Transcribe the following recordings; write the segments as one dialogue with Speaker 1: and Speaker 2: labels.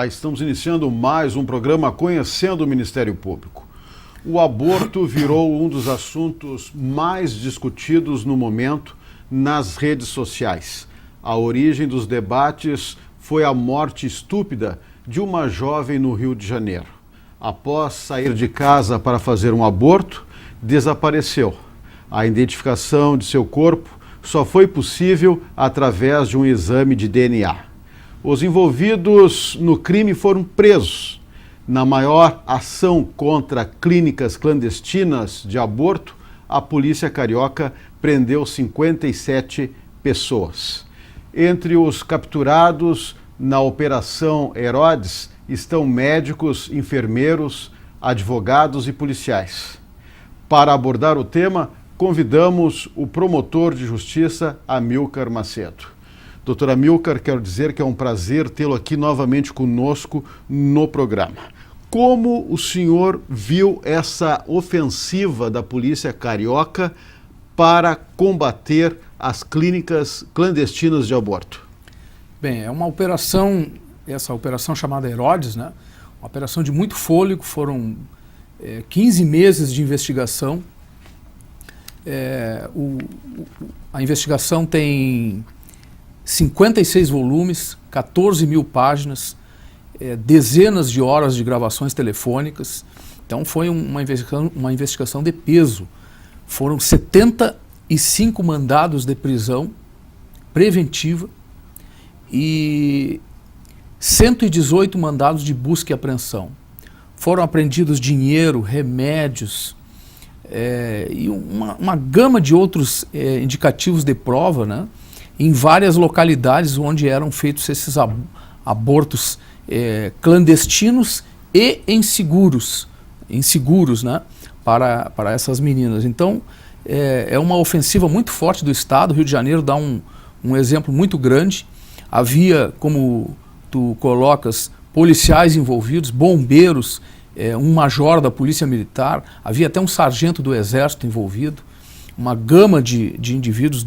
Speaker 1: Olá, estamos iniciando mais um programa Conhecendo o Ministério Público. O aborto virou um dos assuntos mais discutidos no momento nas redes sociais. A origem dos debates foi a morte estúpida de uma jovem no Rio de Janeiro. Após sair de casa para fazer um aborto, desapareceu. A identificação de seu corpo só foi possível através de um exame de DNA. Os envolvidos no crime foram presos. Na maior ação contra clínicas clandestinas de aborto, a polícia carioca prendeu 57 pessoas. Entre os capturados na Operação Herodes estão médicos, enfermeiros, advogados e policiais. Para abordar o tema, convidamos o promotor de justiça, Amilcar Macedo. Doutor Amilcar, quero dizer que é um prazer tê-lo aqui novamente conosco no programa. Como o senhor viu essa ofensiva da polícia carioca para combater as clínicas clandestinas de aborto?
Speaker 2: Bem, é uma operação, essa operação chamada Herodes, né? Uma operação de muito fôlego, foram 15 meses de investigação. A investigação tem 56 volumes, 14 mil páginas, dezenas de horas de gravações telefônicas. Então foi uma investigação de peso. Foram 75 mandados de prisão preventiva e 118 mandados de busca e apreensão. Foram apreendidos dinheiro, remédios e uma gama de outros indicativos de prova, né? Em várias localidades onde eram feitos esses abortos clandestinos e inseguros, né, para essas meninas. Então, é uma ofensiva muito forte do Estado. O Rio de Janeiro dá um exemplo muito grande. Havia, como tu colocas, policiais envolvidos, bombeiros, um major da Polícia Militar, havia até um sargento do Exército envolvido, uma gama de indivíduos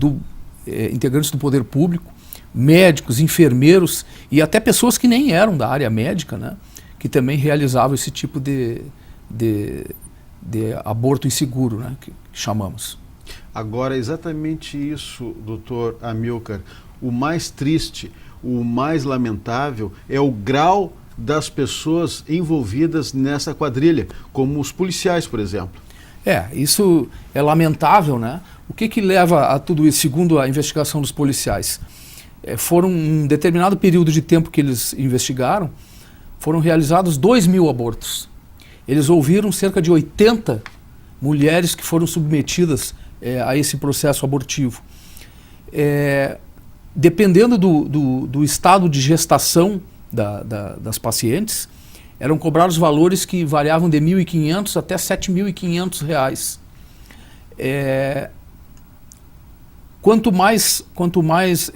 Speaker 2: integrantes do poder público, médicos, enfermeiros e até pessoas que nem eram da área médica, né, que também realizavam esse tipo de aborto inseguro, né, que chamamos.
Speaker 1: Agora, exatamente isso, doutor Amilcar, o mais triste, o mais lamentável é o grau das pessoas envolvidas nessa quadrilha, como os policiais, por exemplo.
Speaker 2: Isso é lamentável, né? O que leva a tudo isso, segundo a investigação dos policiais? Foram um determinado período de tempo que eles investigaram, foram realizados 2.000 abortos. Eles ouviram cerca de 80 mulheres que foram submetidas a esse processo abortivo. Dependendo do estado de gestação das pacientes, eram cobrados valores que variavam de R$ 1.500 até R$ 7.500. Quanto mais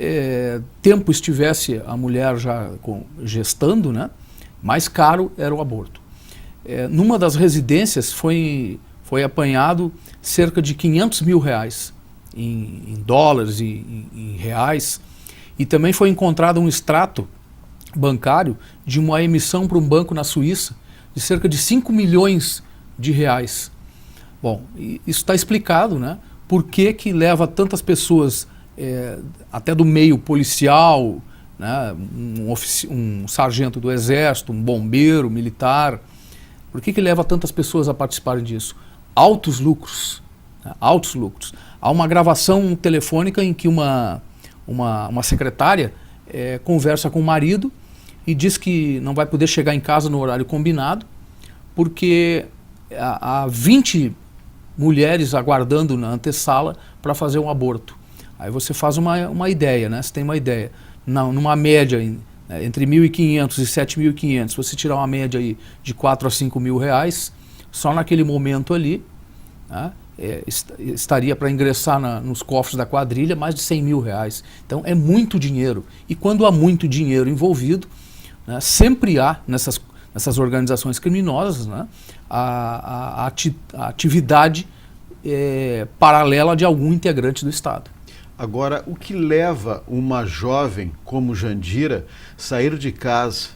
Speaker 2: tempo estivesse a mulher já gestando, né, mais caro era o aborto. Numa das residências foi apanhado cerca de R$ 500 mil em dólares e em reais, e também foi encontrado um extrato bancário de uma emissão para um banco na Suíça de cerca de 5 milhões de reais. Bom, isso está explicado, né? Por que leva tantas pessoas, até do meio policial, né? Um sargento do Exército, um bombeiro, militar, por que leva tantas pessoas a participarem disso? Altos lucros, né? Altos lucros. Há uma gravação telefônica em que uma secretária conversa com o marido e diz que não vai poder chegar em casa no horário combinado porque há 20 mulheres aguardando na antessala para fazer um aborto. Aí você faz uma ideia, né? Você tem uma ideia. Numa média entre R$ 1.500 e R$ 7.500, se você tirar uma média aí de R$ 4 a R$ 5 mil, só naquele momento ali, né, estaria para ingressar nos cofres da quadrilha mais de R$ 100 mil. Então é muito dinheiro. E quando há muito dinheiro envolvido, né, sempre há nessas organizações criminosas, né, a atividade paralela de algum integrante do Estado.
Speaker 1: Agora, o que leva uma jovem como Jandira sair de casa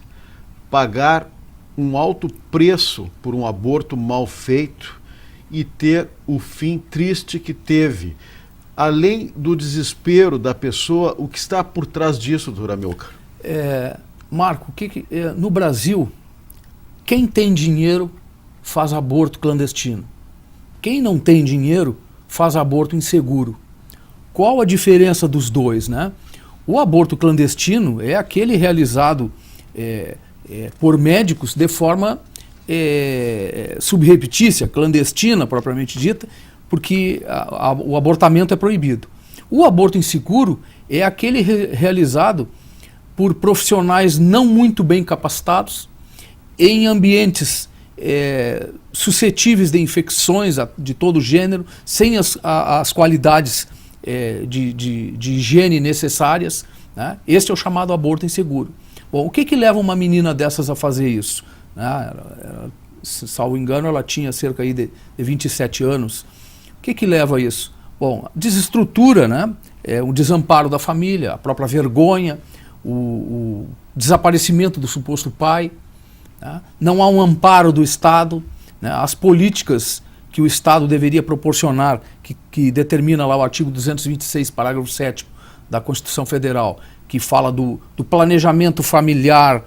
Speaker 1: pagar um alto preço por um aborto mal feito e ter o fim triste que teve. Além do desespero da pessoa, o que está por trás disso, doutor Amilcar?
Speaker 2: Marco, no Brasil, quem tem dinheiro faz aborto clandestino. Quem não tem dinheiro faz aborto inseguro. Qual a diferença dos dois, né? O aborto clandestino é aquele realizado por médicos de forma subreptícia, clandestina, propriamente dita, porque o abortamento é proibido. O aborto inseguro é aquele realizado por profissionais não muito bem capacitados, em ambientes suscetíveis de infecções de todo gênero, sem as qualidades de higiene necessárias, né? Este é o chamado aborto inseguro. Bom, o que leva uma menina dessas a fazer isso? Se salvo engano, ela tinha cerca aí de 27 anos. O que leva a isso? Bom, desestrutura, né? O desamparo da família, a própria vergonha, o desaparecimento do suposto pai, né? Não há um amparo do Estado, né? As políticas que o Estado deveria proporcionar, que determina lá o artigo 226, parágrafo 7º da Constituição Federal, que fala do planejamento familiar,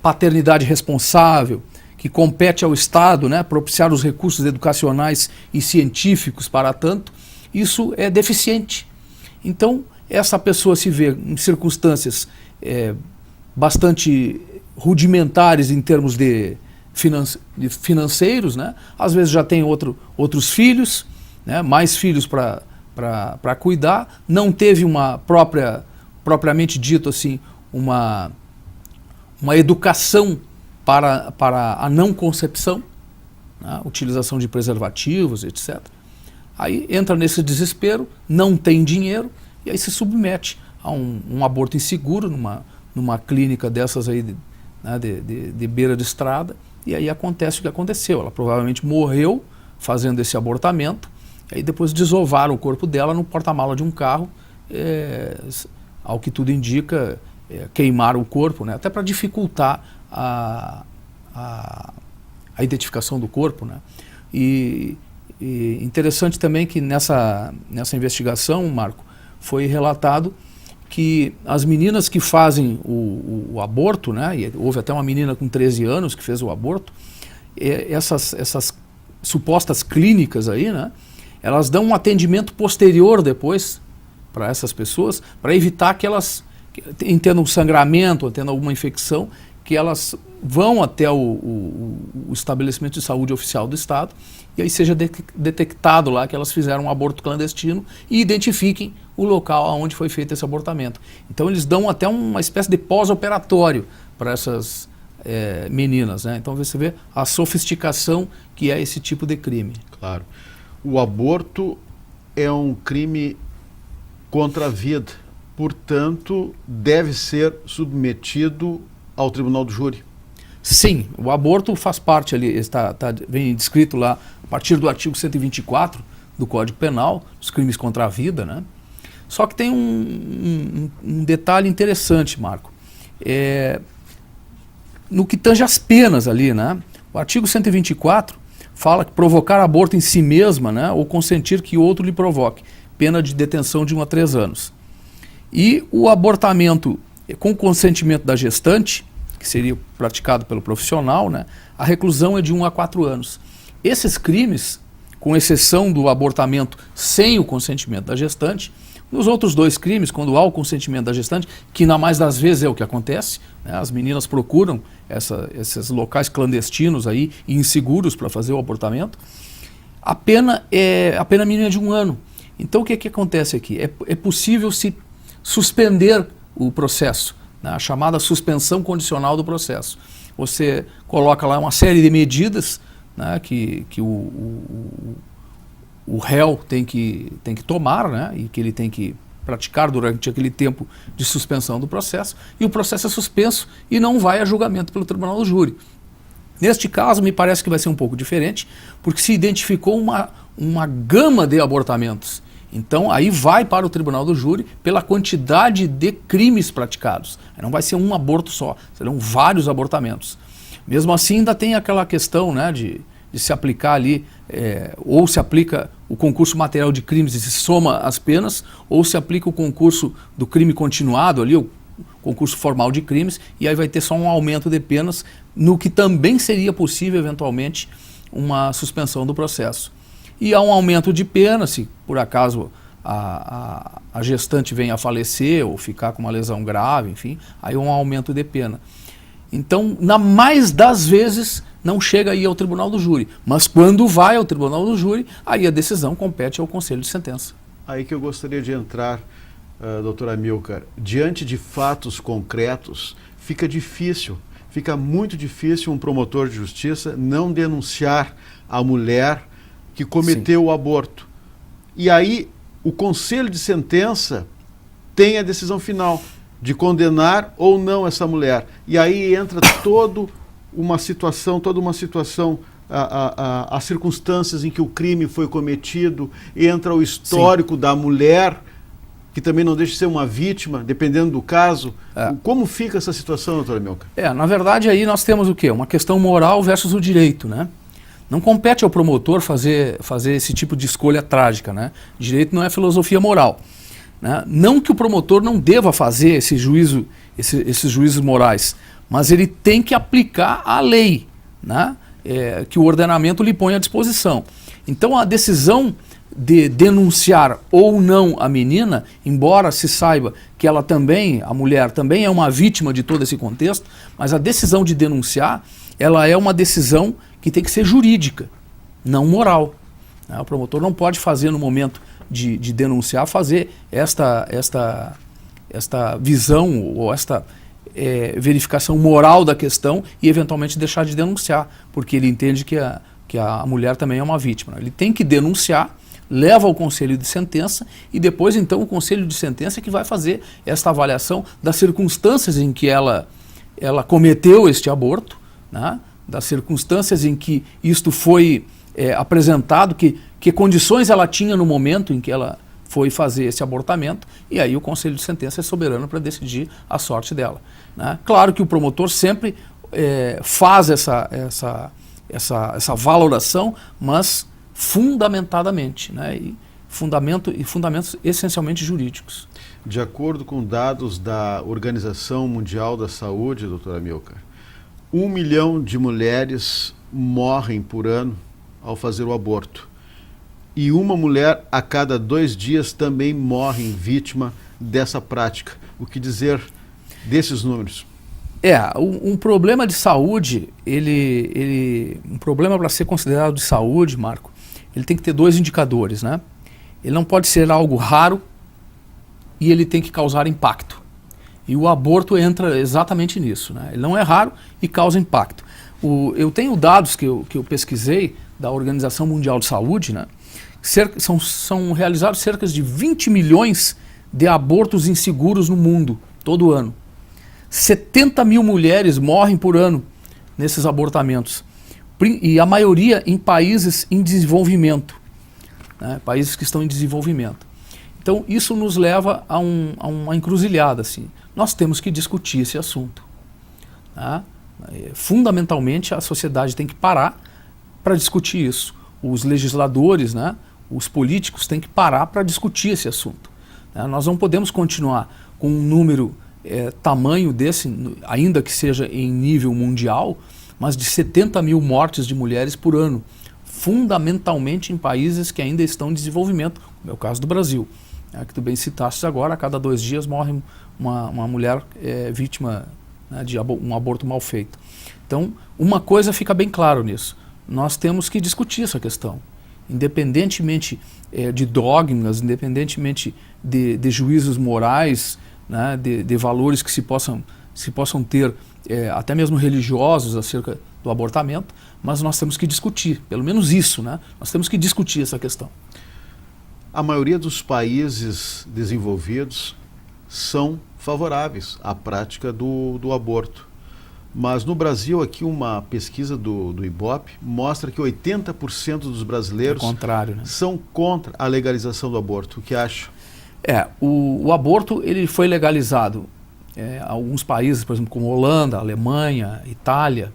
Speaker 2: paternidade responsável, que compete ao Estado, né, propiciar os recursos educacionais e científicos para tanto, isso é deficiente. Então, essa pessoa se vê em circunstâncias bastante rudimentares em termos de financeiros, né? Às vezes já tem outros filhos, né? Mais filhos para cuidar, não teve uma propriamente dito assim, uma educação para a não concepção, né? Utilização de preservativos, etc. Aí entra nesse desespero, não tem dinheiro, e aí se submete a um aborto inseguro numa clínica dessas aí, né, de beira de estrada, e aí acontece o que aconteceu. Ela provavelmente morreu fazendo esse abortamento, e aí depois desovaram o corpo dela no porta-mala de um carro, ao que tudo indica, queimaram o corpo, né, até para dificultar a identificação do corpo, né. E interessante também que nessa investigação, Marco, foi relatado que as meninas que fazem o aborto, né, e houve até uma menina com 13 anos que fez o aborto, essas supostas clínicas aí, né, elas dão um atendimento posterior depois para essas pessoas, para evitar que elas, tendo um sangramento, tendo alguma infecção, que elas vão até o estabelecimento de saúde oficial do Estado e aí seja detectado lá que elas fizeram um aborto clandestino e identifiquem o local onde foi feito esse abortamento. Então eles dão até uma espécie de pós-operatório para essas meninas, né? Então você vê a sofisticação que é esse tipo de crime.
Speaker 1: Claro. O aborto é um crime contra a vida, portanto deve ser submetido ao tribunal do júri.
Speaker 2: Sim, o aborto faz parte ali, vem descrito lá a partir do artigo 124 do Código Penal, os crimes contra a vida, né? Só que tem um detalhe interessante, Marco. No que tange as penas ali, né? O artigo 124 fala que provocar aborto em si mesma, né, ou consentir que outro lhe provoque, pena de detenção de 1 a 3 anos. E o abortamento com consentimento da gestante, que seria praticado pelo profissional, né, a reclusão é de 1 a 4 anos. Esses crimes, com exceção do abortamento sem o consentimento da gestante, nos outros dois crimes, quando há o consentimento da gestante, que na mais das vezes é o que acontece, né, as meninas procuram esses locais clandestinos aí, e inseguros para fazer o abortamento, a pena mínima é de 1 ano. Então o que acontece aqui? É possível se suspender o processo, né, a chamada suspensão condicional do processo. Você coloca lá uma série de medidas, né, que o réu tem que tomar, né, e que ele tem que praticar durante aquele tempo de suspensão do processo, e o processo é suspenso e não vai a julgamento pelo tribunal do júri. Neste caso, me parece que vai ser um pouco diferente, porque se identificou uma gama de abortamentos Então, aí vai para o tribunal do júri pela quantidade de crimes praticados. Aí não vai ser um aborto só, serão vários abortamentos. Mesmo assim, ainda tem aquela questão, né, de se aplicar ali, ou se aplica o concurso material de crimes e se soma as penas, ou se aplica o concurso do crime continuado ali, o concurso formal de crimes, e aí vai ter só um aumento de penas, no que também seria possível, eventualmente, uma suspensão do processo. E há um aumento de pena, se por acaso a gestante venha a falecer ou ficar com uma lesão grave, enfim, aí um aumento de pena. Então, na mais das vezes, não chega aí ao tribunal do júri. Mas quando vai ao tribunal do júri, aí a decisão compete ao conselho de sentença.
Speaker 1: Aí que eu gostaria de entrar, doutor Amilcar. Diante de fatos concretos, fica muito difícil um promotor de justiça não denunciar a mulher que cometeu o aborto. E aí o conselho de sentença tem a decisão final de condenar ou não essa mulher. E aí entra toda uma situação, as circunstâncias em que o crime foi cometido, entra o histórico da mulher, que também não deixa de ser uma vítima, dependendo do caso. Como fica essa situação, doutora Amilcar?
Speaker 2: Na verdade, aí nós temos o quê? Uma questão moral versus o direito, né? Não compete ao promotor fazer esse tipo de escolha trágica, né? Direito não é filosofia moral. Né? Não que o promotor não deva fazer esses juízos morais, mas ele tem que aplicar a lei, né? Que o ordenamento lhe põe à disposição. Então a decisão de denunciar ou não a menina, embora se saiba que ela também, a mulher também é uma vítima de todo esse contexto, mas a decisão de denunciar, ela é uma decisão que tem que ser jurídica, não moral. Né? O promotor não pode fazer no momento de denunciar, fazer esta visão ou esta verificação moral da questão e eventualmente deixar de denunciar, porque ele entende que a mulher também é uma vítima. Ele tem que denunciar, leva ao conselho de sentença e depois então o conselho de sentença que vai fazer esta avaliação das circunstâncias em que ela cometeu este aborto, né? Das circunstâncias em que isto foi apresentado, que condições ela tinha no momento em que ela foi fazer esse abortamento, e aí o conselho de sentença é soberano para decidir a sorte dela. Né? Claro que o promotor sempre faz essa valoração, mas fundamentadamente, né? E fundamentos essencialmente jurídicos.
Speaker 1: De acordo com dados da Organização Mundial da Saúde, doutora Amilcar, 1 milhão de mulheres morrem por ano ao fazer o aborto. E uma mulher a cada 2 dias também morre vítima dessa prática. O que dizer desses números?
Speaker 2: Um problema de saúde, um problema para ser considerado de saúde, Marco, ele tem que ter 2 indicadores, né? Ele não pode ser algo raro e ele tem que causar impacto. E o aborto entra exatamente nisso, né? Ele não é raro e causa impacto. Eu tenho dados que eu pesquisei da Organização Mundial de Saúde, né? São realizados cerca de 20 milhões de abortos inseguros no mundo, todo ano. 70 mil mulheres morrem por ano nesses abortamentos. E a maioria em países em desenvolvimento, né? Países que estão em desenvolvimento. Então isso nos leva a uma encruzilhada, assim. Nós temos que discutir esse assunto. Tá? Fundamentalmente a sociedade tem que parar para discutir isso. Os legisladores, né? Os políticos têm que parar para discutir esse assunto. Né? Nós não podemos continuar com um número tamanho desse, ainda que seja em nível mundial, mas de 70 mil mortes de mulheres por ano, fundamentalmente em países que ainda estão em desenvolvimento, como é o caso do Brasil. Que tu bem citaste agora, a cada 2 dias morre uma mulher vítima, né, de um aborto mal feito. Então, uma coisa fica bem claro nisso, nós temos que discutir essa questão, independentemente de dogmas, independentemente de juízos morais, né, de valores que se possam ter, até mesmo religiosos, acerca do abortamento, mas nós temos que discutir, pelo menos isso, né? Nós temos que discutir essa questão.
Speaker 1: A maioria dos países desenvolvidos são favoráveis à prática do aborto. Mas no Brasil, aqui uma pesquisa do Ibope mostra que 80% dos brasileiros
Speaker 2: contrário, né?
Speaker 1: São contra a legalização do aborto. O que acha?
Speaker 2: O aborto ele foi legalizado em alguns países, por exemplo, como Holanda, Alemanha, Itália,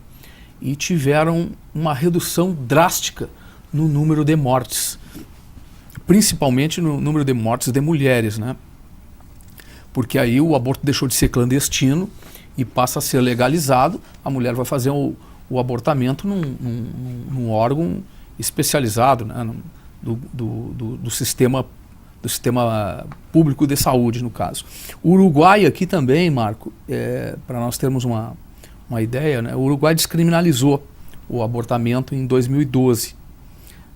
Speaker 2: e tiveram uma redução drástica no número de mortes, principalmente no número de mortes de mulheres, né? Porque aí o aborto deixou de ser clandestino e passa a ser legalizado, a mulher vai fazer o abortamento num órgão especializado, né? do sistema público de saúde, no caso. O Uruguai aqui também, Marco, para nós termos uma ideia, né? O Uruguai descriminalizou o abortamento em 2012,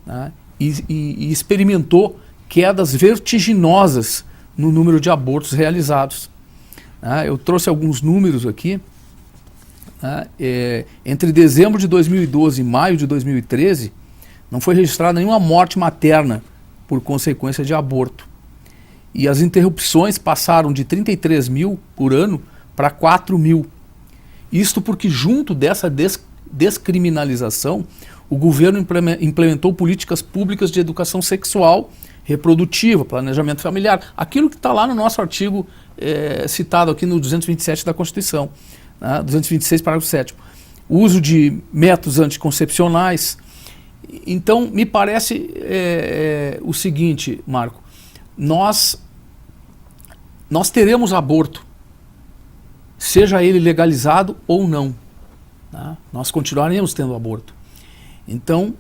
Speaker 2: né? E experimentou quedas vertiginosas no número de abortos realizados. Eu trouxe alguns números aqui. Entre dezembro de 2012 e maio de 2013, não foi registrada nenhuma morte materna por consequência de aborto. E as interrupções passaram de 33 mil por ano para 4 mil. Isto porque, junto dessa descriminalização, o governo implementou políticas públicas de educação sexual, reprodutiva, planejamento familiar, aquilo que está lá no nosso artigo citado aqui no 227 da Constituição, 226, parágrafo 7º. O uso de métodos anticoncepcionais. Então, me parece o seguinte, Marco, nós teremos aborto, seja ele legalizado ou não, né? Nós continuaremos tendo aborto. Então,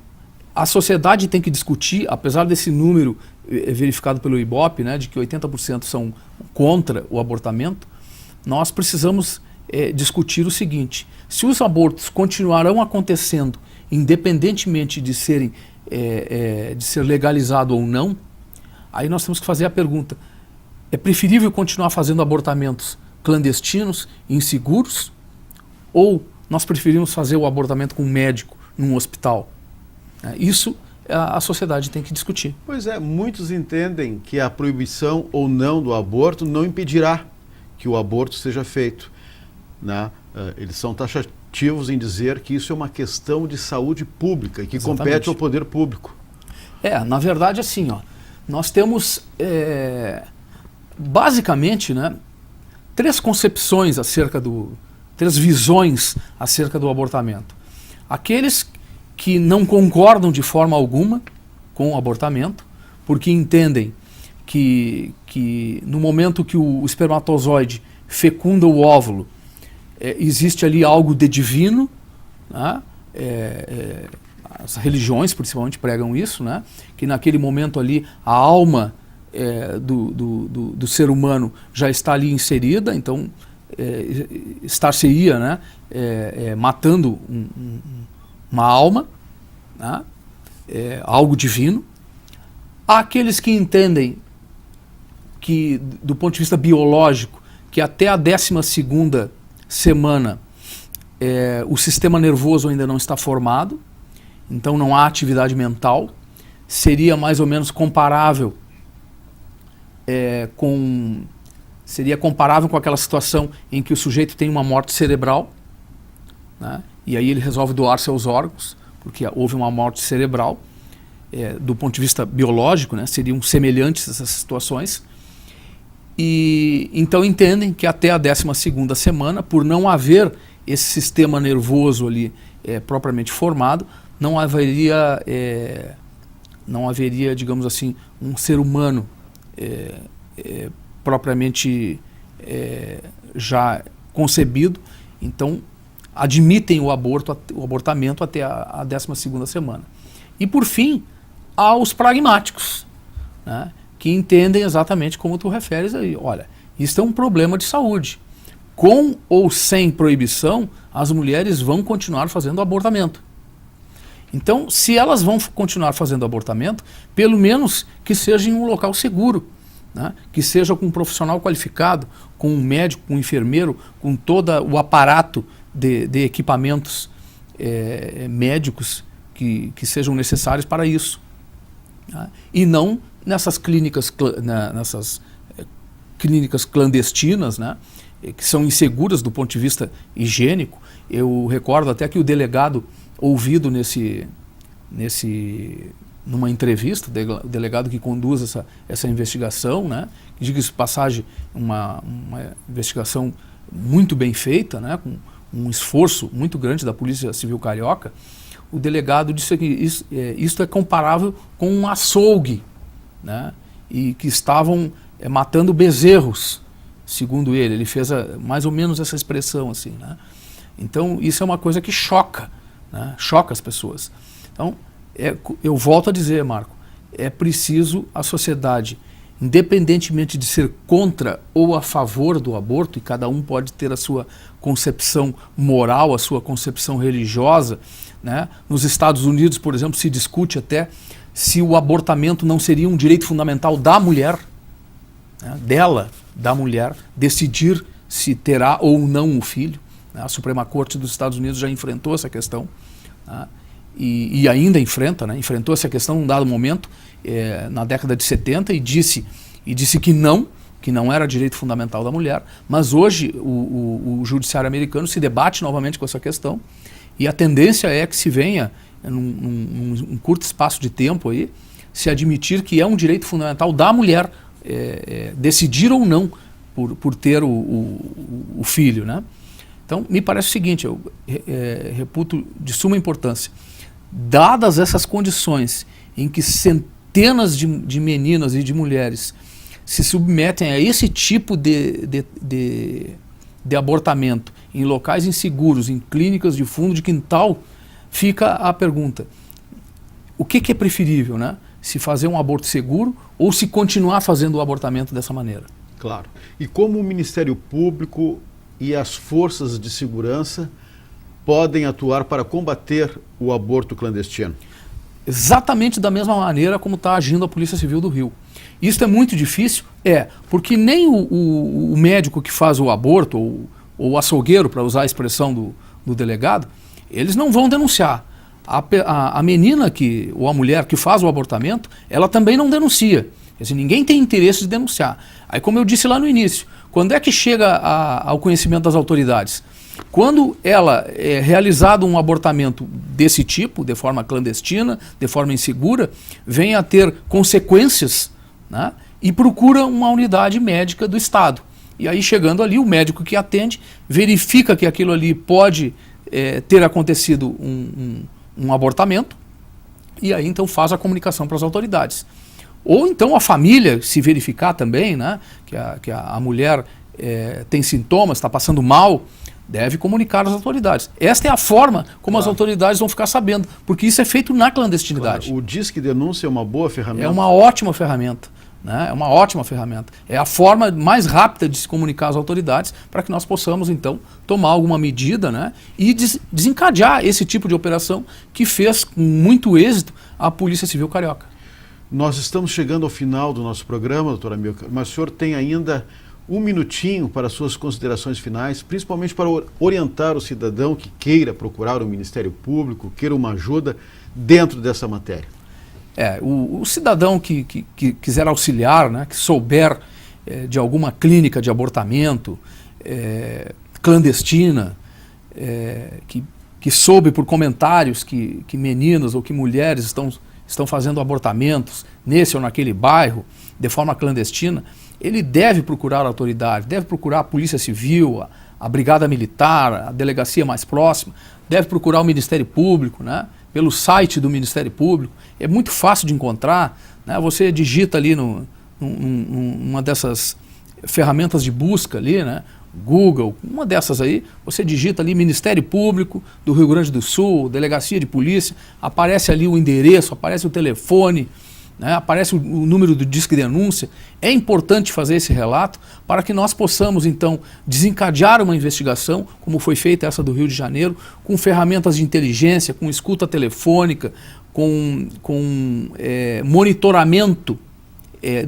Speaker 2: a sociedade tem que discutir, apesar desse número verificado pelo Ibope, né, de que 80% são contra o abortamento, nós precisamos discutir o seguinte: se os abortos continuarão acontecendo, independentemente de ser legalizado ou não, aí nós temos que fazer a pergunta: é preferível continuar fazendo abortamentos clandestinos, inseguros, ou nós preferimos fazer o abortamento com um médico num hospital? Isso a sociedade tem que discutir.
Speaker 1: Pois é, muitos entendem que a proibição ou não do aborto não impedirá que o aborto seja feito, né? Eles são taxativos em dizer que isso é uma questão de saúde pública e que compete ao poder público.
Speaker 2: Na verdade, assim, nós temos basicamente, né, três visões acerca do abortamento. Aqueles que não concordam de forma alguma com o abortamento, porque entendem que no momento que o espermatozoide fecunda o óvulo, existe ali algo de divino, né? As religiões principalmente pregam isso, né? Que naquele momento ali a alma do ser humano já está ali inserida, então estar-se-ia, né? Matando uma alma, né? Algo divino. Há aqueles que entendem que, do ponto de vista biológico, que até a 12ª semana o sistema nervoso ainda não está formado, então não há atividade mental, seria mais ou menos comparável com aquela situação em que o sujeito tem uma morte cerebral, né? E aí ele resolve doar seus órgãos, porque houve uma morte cerebral. Do ponto de vista biológico, né, seriam semelhantes essas situações. E então entendem que até a 12ª semana, por não haver esse sistema nervoso ali propriamente formado, não haveria, digamos assim, um ser humano propriamente já concebido. Então admitem o abortamento até a 12ª semana. E por fim, há os pragmáticos, né, que entendem exatamente como tu referes aí. Olha, isso é um problema de saúde. Com ou sem proibição, as mulheres vão continuar fazendo abortamento. Então, se elas vão continuar fazendo abortamento, pelo menos que seja em um local seguro, né, que seja com um profissional qualificado, com um médico, com um enfermeiro, com todo o aparato de equipamentos médicos que sejam necessários para isso, né? E não nessas clínicas clandestinas, né? que são inseguras do ponto de vista higiênico. Eu recordo até que o delegado ouvido numa entrevista, o delegado que conduz essa investigação, né, diga-se de passagem, uma investigação muito bem feita, né, com um esforço muito grande da Polícia Civil Carioca, o delegado disse que isso é comparável com um açougue, né, e que estavam matando bezerros, segundo ele. Ele fez mais ou menos essa expressão assim, né? Então isso é uma coisa que choca, né, choca as pessoas. Então eu volto a dizer, Marco, é preciso a sociedade, independentemente de ser contra ou a favor do aborto, e cada um pode ter a sua concepção moral, a sua concepção religiosa, né? Nos Estados Unidos, por exemplo, se discute até se o abortamento não seria um direito fundamental da mulher, né? Da mulher, decidir se terá ou não o filho. Né? A Suprema Corte dos Estados Unidos já enfrentou essa questão, né? E ainda enfrenta, né? Enfrentou essa questão num dado momento, na década de 70, e disse que não era direito fundamental da mulher, mas hoje o judiciário americano se debate novamente com essa questão, e a tendência é que se venha, num curto espaço de tempo, aí, se admitir que é um direito fundamental da mulher decidir ou não por ter o filho, né? Então, me parece o seguinte, eu reputo de suma importância, dadas essas condições em que centenas de meninas e de mulheres se submetem a esse tipo de abortamento em locais inseguros, em clínicas de fundo de quintal, fica a pergunta: o que é preferível, né? Se fazer um aborto seguro ou se continuar fazendo o abortamento dessa maneira?
Speaker 1: Claro. E como o Ministério Público e as forças de segurança podem atuar para combater o aborto clandestino?
Speaker 2: Exatamente da mesma maneira como está agindo a Polícia Civil do Rio. Isso é muito difícil? Porque nem o médico que faz o aborto, ou o açougueiro, para usar a expressão do delegado, eles não vão denunciar. A menina ou a mulher que faz o abortamento, ela também não denuncia. Quer dizer, ninguém tem interesse de denunciar. Aí, como eu disse lá no início, quando é que chega ao conhecimento das autoridades? Quando ela é realizado um abortamento desse tipo, de forma clandestina, de forma insegura, vem a ter consequências, né, e procura uma unidade médica do Estado. E aí, chegando ali, o médico que atende verifica que aquilo ali pode ter acontecido um abortamento, e aí então faz a comunicação para as autoridades. Ou então a família, se verificar também, né, que a mulher tem sintomas, está passando mal, deve comunicar às autoridades. Esta é a forma como as autoridades vão ficar sabendo, porque isso é feito na clandestinidade.
Speaker 1: Claro. O Disque Denúncia é uma boa ferramenta?
Speaker 2: É uma ótima ferramenta. Né? É uma ótima ferramenta. É a forma mais rápida de se comunicar às autoridades para que nós possamos, então, tomar alguma medida, né, e desencadear esse tipo de operação que fez com muito êxito a Polícia Civil Carioca.
Speaker 1: Nós estamos chegando ao final do nosso programa, doutora Amilcar, mas o senhor tem ainda um minutinho para suas considerações finais, principalmente para orientar o cidadão que queira procurar o Ministério Público, queira uma ajuda dentro dessa matéria.
Speaker 2: O cidadão que quiser auxiliar, né, que souber de alguma clínica de abortamento clandestina, que soube por comentários que meninas ou que mulheres estão fazendo abortamentos nesse ou naquele bairro de forma clandestina, ele deve procurar a autoridade, deve procurar a Polícia Civil, a Brigada Militar, a delegacia mais próxima, deve procurar o Ministério Público, né, pelo site do Ministério Público. É muito fácil de encontrar, né, você digita ali numa dessas ferramentas de busca ali, né, Google, uma dessas aí, você digita ali Ministério Público do Rio Grande do Sul, Delegacia de Polícia, aparece ali o endereço, aparece o telefone, né, aparece o número do Disque Denúncia. É importante fazer esse relato para que nós possamos, então, desencadear uma investigação, como foi feita essa do Rio de Janeiro, com ferramentas de inteligência, com escuta telefônica, com monitoramento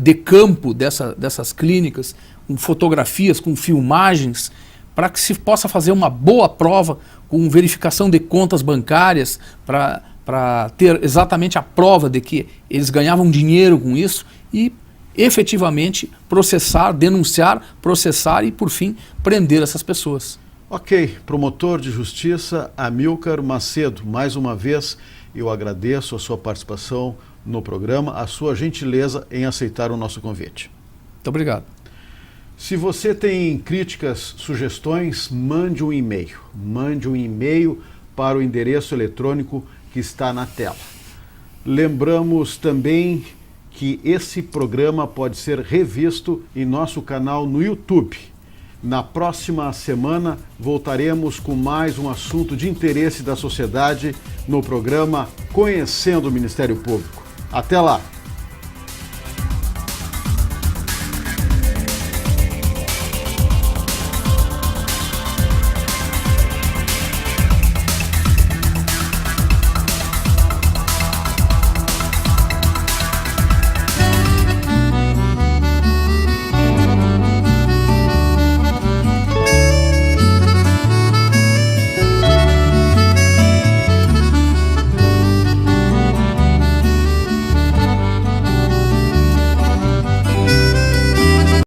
Speaker 2: de campo dessas clínicas, com fotografias, com filmagens, para que se possa fazer uma boa prova, com verificação de contas bancárias, para ter exatamente a prova de que eles ganhavam dinheiro com isso, e efetivamente processar, denunciar, processar e, por fim, prender essas pessoas.
Speaker 1: Ok, promotor de justiça Amílcar Macedo, mais uma vez eu agradeço a sua participação no programa, a sua gentileza em aceitar o nosso convite.
Speaker 2: Muito obrigado.
Speaker 1: Se você tem críticas, sugestões, mande um e-mail. Mande um e-mail para o endereço eletrônico que está na tela. Lembramos também que esse programa pode ser revisto em nosso canal no YouTube. Na próxima semana voltaremos com mais um assunto de interesse da sociedade no programa Conhecendo o Ministério Público. Até lá!